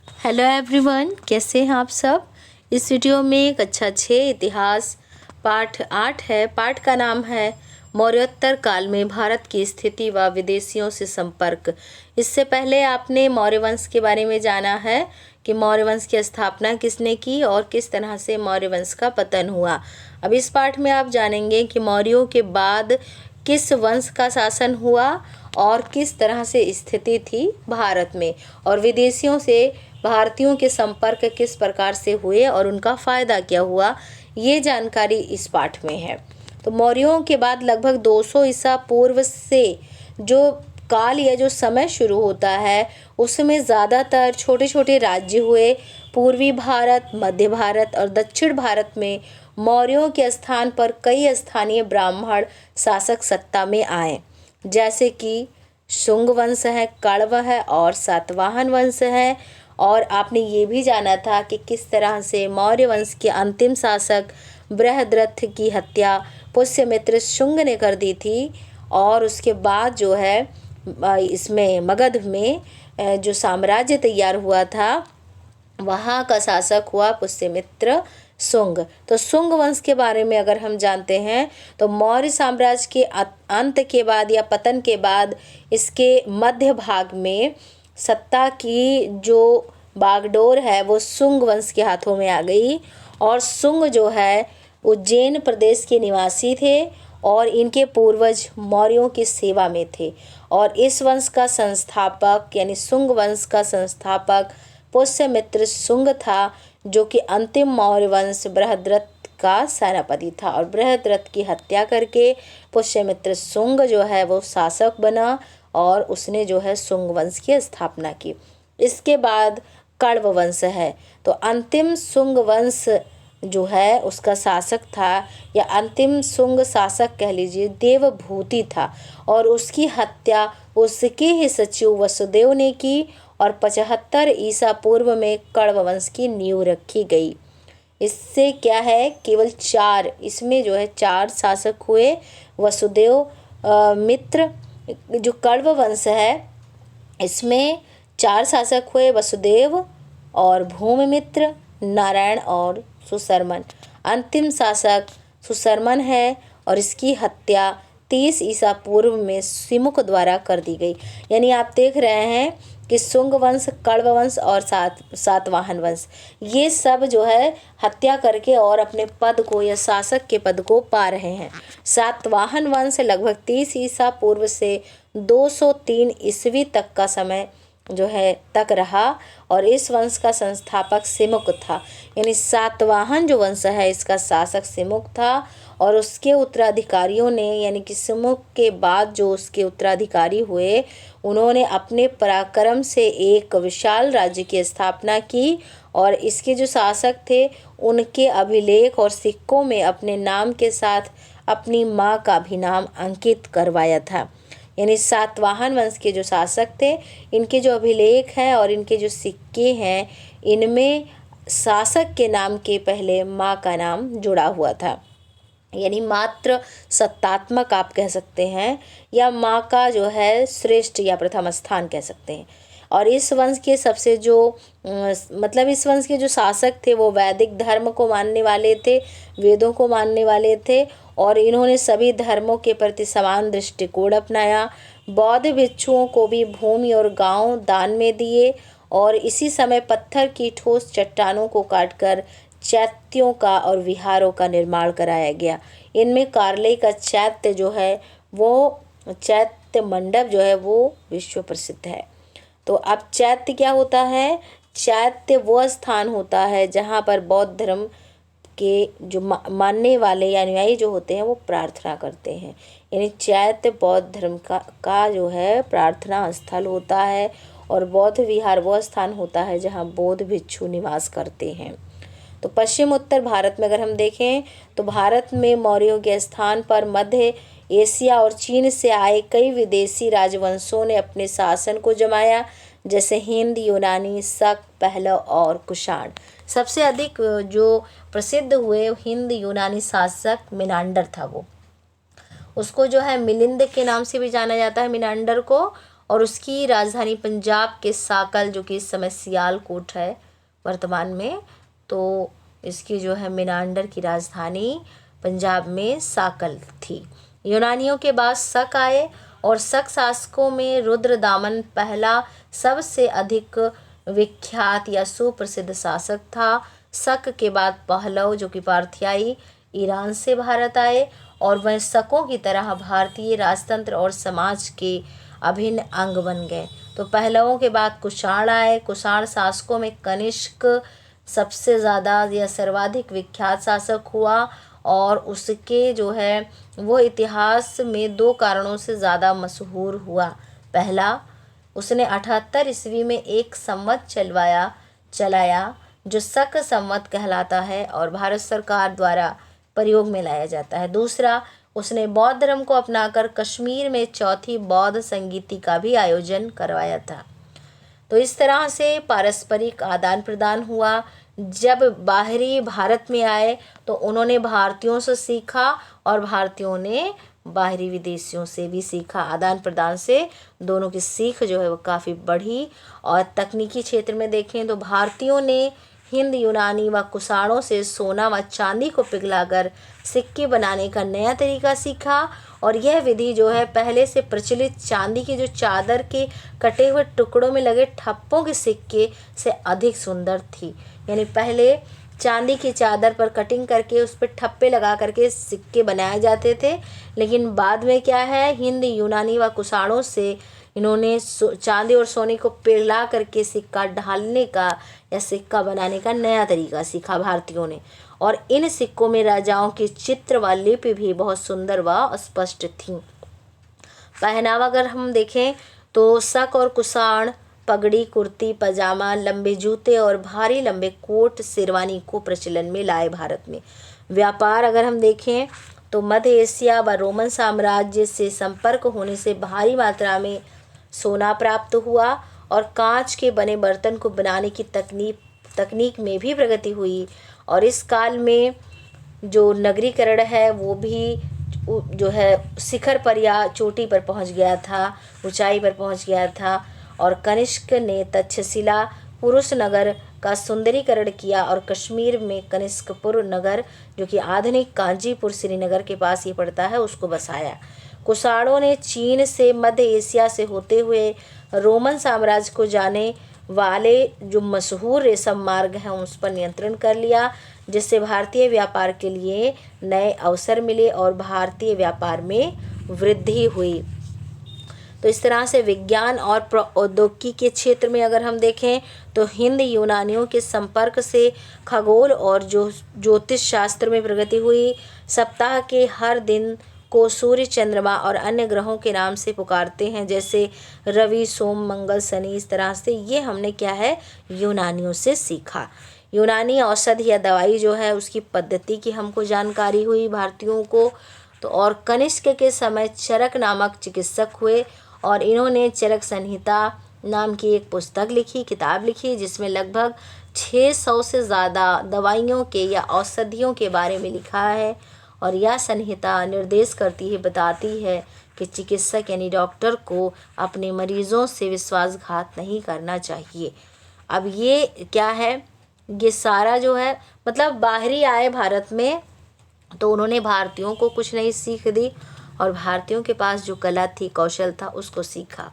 Hello everyone, कैसे हैं आप सब। इस वीडियो में एक अच्छा छः इतिहास पाठ 8 है। पाठ का नाम है मौर्योत्तर काल में भारत की स्थिति व विदेशियों से संपर्क। इससे पहले आपने मौर्य वंश के बारे में जाना है कि मौर्य वंश की स्थापना किसने की और किस तरह से मौर्य वंश का पतन हुआ। अब इस पाठ में आप जानेंगे कि मौर्यों के बाद किस वंश का शासन हुआ और किस तरह से स्थिति थी भारत में, और विदेशियों से भारतीयों के संपर्क किस प्रकार से हुए और उनका फ़ायदा क्या हुआ, ये जानकारी इस पाठ में है। तो मौर्यों के बाद लगभग 200 ईसा पूर्व से जो काल या जो समय शुरू होता है उसमें ज़्यादातर छोटे छोटे राज्य हुए। पूर्वी भारत, मध्य भारत और दक्षिण भारत में मौर्यों के स्थान पर कई स्थानीय ब्राह्मण शासक सत्ता में आए, जैसे कि शुंग वंश है, कण्व है और सातवाहन वंश है। और आपने ये भी जाना था कि किस तरह से मौर्य वंश के अंतिम शासक बृहद्रथ की हत्या पुष्यमित्र शुंग ने कर दी थी। और उसके बाद जो है इसमें मगध में जो साम्राज्य तैयार हुआ था वहाँ का शासक हुआ पुष्यमित्र शुंग। तो शुंग वंश के बारे में अगर हम जानते हैं तो मौर्य साम्राज्य के अंत के बाद या पतन के बाद इसके मध्य भाग में सत्ता की जो बागडोर है वो शुंग वंश के हाथों में आ गई। और शुंग जो है उज्जैन प्रदेश के निवासी थे और इनके पूर्वज मौर्यों की सेवा में थे। और इस वंश का संस्थापक यानी शुंग वंश का संस्थापक पुष्यमित्र शुंग था, जो कि अंतिम मौर्य वंश बृहद्रथ का सेनापति था। और बृहद्रथ की हत्या करके पुष्यमित्र शुंग जो है वो शासक बना और उसने जो है शुंग वंश की स्थापना की। इसके बाद कण्व वंश है। तो अंतिम शुंग वंश जो है उसका शासक था या अंतिम शुंग शासक कह लीजिए देवभूति था, और उसकी हत्या उसके ही सचिव वसुदेव ने की। और 75 ईसा पूर्व में कण्व वंश की नींव रखी गई। इससे क्या है, केवल 4 इसमें जो है 4 शासक हुए। वसुदेव मित्र जो कण्व वंश है इसमें 4 शासक हुए, वसुदेव और भूमिमित्र, नारायण और सुशर्मन। अंतिम शासक सुशर्मन है और इसकी हत्या 30 ईसा पूर्व में सिमुक द्वारा कर दी गई। यानी आप देख रहे हैं कि शुंग वंश, कण्व वंश और सातवाहन वंश ये सब जो है हत्या करके और अपने पद को या शासक के पद को पा रहे हैं। सातवाहन वंश लगभग 30 ईसा पूर्व से 203 ईस्वी तक का समय जो है तक रहा और इस वंश का संस्थापक सिमुक था। यानी सातवाहन जो वंश है इसका शासक सिमुक था और उसके उत्तराधिकारियों ने यानी कि सिमुक के बाद जो उसके उत्तराधिकारी हुए उन्होंने अपने पराक्रम से एक विशाल राज्य की स्थापना की। और इसके जो शासक थे उनके अभिलेख और सिक्कों में अपने नाम के साथ अपनी माँ का भी नाम अंकित करवाया था। यानी सातवाहन वंश के जो शासक थे इनके जो अभिलेख हैं और इनके जो सिक्के हैं इनमें शासक के नाम के पहले माँ का नाम जुड़ा हुआ था। यानी मात्र सत्तात्मक आप कह सकते हैं या माँ का जो है श्रेष्ठ या प्रथम स्थान कह सकते हैं। और इस वंश के सबसे जो मतलब इस वंश के जो शासक थे वो वैदिक धर्म को मानने वाले थे, वेदों को मानने वाले थे और इन्होंने सभी धर्मों के प्रति समान दृष्टिकोण अपनाया। बौद्ध भिक्षुओं को भी भूमि और गांव दान में दिए और इसी समय पत्थर की ठोस चट्टानों को काटकर चैत्यों का और विहारों का निर्माण कराया गया। इनमें कार्ले का चैत्य जो है वो चैत्य मंडप जो है वो विश्व प्रसिद्ध है। तो अब चैत्य क्या होता है? चैत्य वो स्थान होता है जहाँ पर बौद्ध धर्म के जो मानने वाले या अनुयायी जो होते हैं वो प्रार्थना करते हैं। यानी चैत्य बौद्ध धर्म का जो है प्रार्थना स्थल होता है और बौद्ध विहार वो स्थान होता है जहाँ बौद्ध भिक्षु निवास करते हैं। तो पश्चिम उत्तर भारत में अगर हम देखें तो भारत में मौर्यों के स्थान पर मध्य एशिया और चीन से आए कई विदेशी राजवंशों ने अपने शासन को जमाया, जैसे हिंद, यूनानी, शक, पहलव और कुषाण। सबसे अधिक जो प्रसिद्ध हुए हिंद यूनानी शासक मिनांडर था। वो उसको जो है मिलिंद के नाम से भी जाना जाता है मिनांडर को। और उसकी राजधानी पंजाब के साकल, जो कि इस समय सियालकोट है वर्तमान में, तो इसकी जो है मेनांडर की राजधानी पंजाब में साकल थी। यूनानियों के बाद शक आए और शक शासकों में रुद्रदामन पहला सबसे अधिक विख्यात या सुप्रसिद्ध शासक था। शक के बाद पहलव, जो कि पारथियाई ईरान से भारत आए और वह शकों की तरह भारतीय राजतंत्र और समाज के अभिन्न अंग बन गए। तो पहलवों के बाद कुषाण आए। कुषाण शासकों में कनिष्क सबसे ज़्यादा या सर्वाधिक विख्यात शासक हुआ और उसके जो है वो इतिहास में 2 कारणों से ज़्यादा मशहूर हुआ। पहला, उसने 78 ईस्वी में एक संवत चलाया जो शक संवत कहलाता है और भारत सरकार द्वारा प्रयोग में लाया जाता है। दूसरा, उसने बौद्ध धर्म को अपनाकर कश्मीर में चौथी बौद्ध संगीति का भी आयोजन करवाया था। तो इस तरह से पारस्परिक आदान प्रदान हुआ। जब बाहरी भारत में आए तो उन्होंने भारतीयों से सीखा और भारतीयों ने बाहरी विदेशियों से भी सीखा। आदान प्रदान से दोनों की सीख जो है वो काफ़ी बढ़ी। और तकनीकी क्षेत्र में देखें तो भारतीयों ने हिंद यूनानी व कुषाणों से सोना व चांदी को पिघलाकर सिक्के बनाने का नया तरीका सीखा और यह विधि जो है पहले से प्रचलित चांदी की जो चादर के कटे हुए टुकड़ों में लगे ठप्पों के सिक्के से अधिक सुंदर थी। यानी पहले चांदी की चादर पर कटिंग करके उस पर ठप्पे लगा करके सिक्के बनाए जाते थे, लेकिन बाद में क्या है, हिंद यूनानी व कुषाणों से इन्होंने चांदी और सोने को पिघला करके सिक्का ढालने का या सिक्का बनाने का नया तरीका सीखा भारतीयों ने। और इन सिक्कों में राजाओं के चित्र व लिपि भी बहुत सुंदर व स्पष्ट थी। पहनावा अगर हम देखें तो शक और कुषाण पगड़ी, कुर्ती, पजामा, लंबे जूते और भारी लंबे कोट शेरवानी को प्रचलन में लाए भारत में। व्यापार अगर हम देखें तो मध्य एशिया व रोमन साम्राज्य से संपर्क होने से भारी मात्रा में सोना प्राप्त हुआ और कांच के बने बर्तन को बनाने की तकनीक में भी प्रगति हुई। और इस काल में जो नगरीकरण है वो भी जो है शिखर पर या चोटी पर पहुंच गया था, ऊंचाई पर पहुंच गया था। और कनिष्क ने तक्षशिला पुरुष नगर का सुंदरीकरण किया और कश्मीर में कनिष्कपुर नगर, जो कि आधुनिक कांचीपुर श्रीनगर के पास ये पड़ता है, उसको बसाया। कुषाणों ने चीन से मध्य एशिया से होते हुए रोमन साम्राज्य को जाने वाले जो मशहूर रेशम मार्ग हैं उस पर नियंत्रण कर लिया, जिससे भारतीय व्यापार के लिए नए अवसर मिले और भारतीय व्यापार में वृद्धि हुई। तो इस तरह से विज्ञान और प्रौद्योगिकी के क्षेत्र में अगर हम देखें तो हिंद यूनानियों के संपर्क से खगोल और ज्योतिष शास्त्र में प्रगति हुई। सप्ताह के हर दिन को सूर्य, चंद्रमा और अन्य ग्रहों के नाम से पुकारते हैं, जैसे रवि, सोम, मंगल, शनि। इस तरह से ये हमने क्या है यूनानियों से सीखा। यूनानी औषधि या दवाई जो है उसकी पद्धति की हमको जानकारी हुई भारतीयों को। तो और कनिष्क के समय चरक नामक चिकित्सक हुए और इन्होंने चरक संहिता नाम की एक किताब लिखी जिसमें लगभग 600 से ज़्यादा दवाइयों के या औषधियों के बारे में लिखा है। और यह संहिता निर्देश करती है, बताती है कि चिकित्सक यानी डॉक्टर को अपने मरीजों से विश्वासघात नहीं करना चाहिए। अब ये क्या है, ये सारा जो है मतलब बाहरी आए भारत में तो उन्होंने भारतीयों को कुछ नई सीख दी और भारतीयों के पास जो कला थी, कौशल था, उसको सीखा।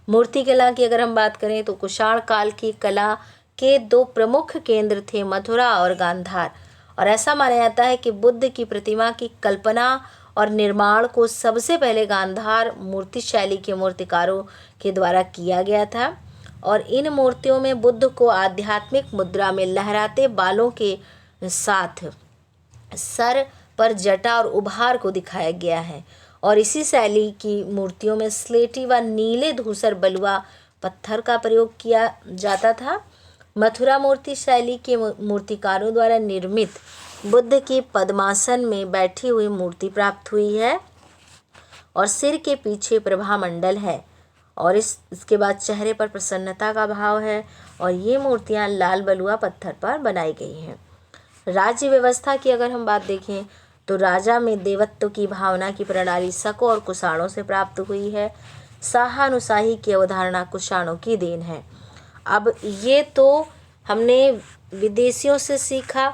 मूर्ति कला की अगर हम बात करें तो कुषाण काल की कला के 2 प्रमुख केंद्र थे, मथुरा और गांधार। और ऐसा माना जाता है कि बुद्ध की प्रतिमा की कल्पना और निर्माण को सबसे पहले गांधार मूर्ति शैली के मूर्तिकारों के द्वारा किया गया था। और इन मूर्तियों में बुद्ध को आध्यात्मिक मुद्रा में लहराते बालों के साथ सर पर जटा और उभार को दिखाया गया है। और इसी शैली की मूर्तियों में स्लेटी व नीले धूसर बलुआ पत्थर का प्रयोग किया जाता था। मथुरा मूर्ति शैली के मूर्तिकारों द्वारा निर्मित बुद्ध की पद्मासन में बैठी हुई मूर्ति प्राप्त हुई है और सिर के पीछे प्रभा मंडल है और इसके बाद चेहरे पर प्रसन्नता का भाव है और ये मूर्तियां लाल बलुआ पत्थर पर बनाई गई हैं। राज्य व्यवस्था की अगर हम बात देखें तो राजा में देवत्व की भावना की प्रणाली शकों और कुषाणों से प्राप्त हुई है। शाहानुशाही की अवधारणा कुषाणों की देन है। अब ये तो हमने विदेशियों से सीखा।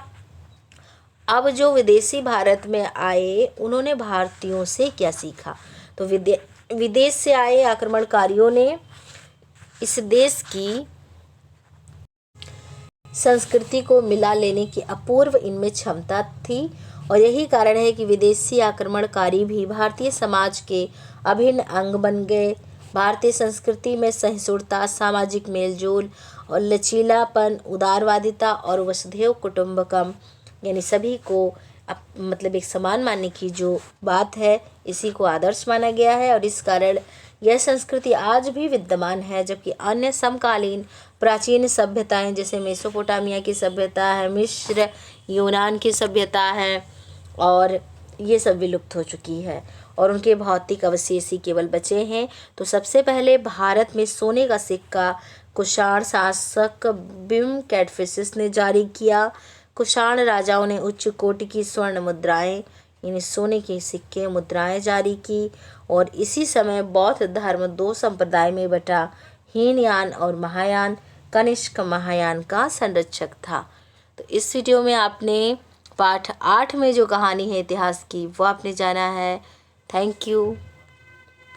अब जो विदेशी भारत में आए उन्होंने भारतीयों से क्या सीखा? तो विदेश से आए आक्रमणकारियों ने इस देश की संस्कृति को मिला लेने की अपूर्व इनमें क्षमता थी और यही कारण है कि विदेशी आक्रमणकारी भी भारतीय समाज के अभिन्न अंग बन गए। भारतीय संस्कृति में सहिष्णुता, सामाजिक मेलजोल और लचीलापन, उदारवादिता और वसुधैव कुटुंबकम यानी सभी को मतलब एक समान मानने की जो बात है, इसी को आदर्श माना गया है और इस कारण यह संस्कृति आज भी विद्यमान है। जबकि अन्य समकालीन प्राचीन सभ्यताएं जैसे मेसोपोटामिया की सभ्यता है, मिस्र, यूनान की सभ्यता है और ये सब विलुप्त हो चुकी है और उनके भौतिक अवशेष ही केवल बचे हैं। तो सबसे पहले भारत में सोने का सिक्का कुषाण शासक बिम कैडफिसिस ने जारी किया। कुषाण राजाओं ने उच्च कोटि की स्वर्ण मुद्राएं यानी सोने के सिक्के मुद्राएं जारी की और इसी समय बौद्ध धर्म दो संप्रदाय में बटा, हीनयान और महायान। कनिष्क महायान का संरक्षक था। तो इस वीडियो में आपने पाठ 8 में जो कहानी है इतिहास की वो आपने जाना है। Thank you.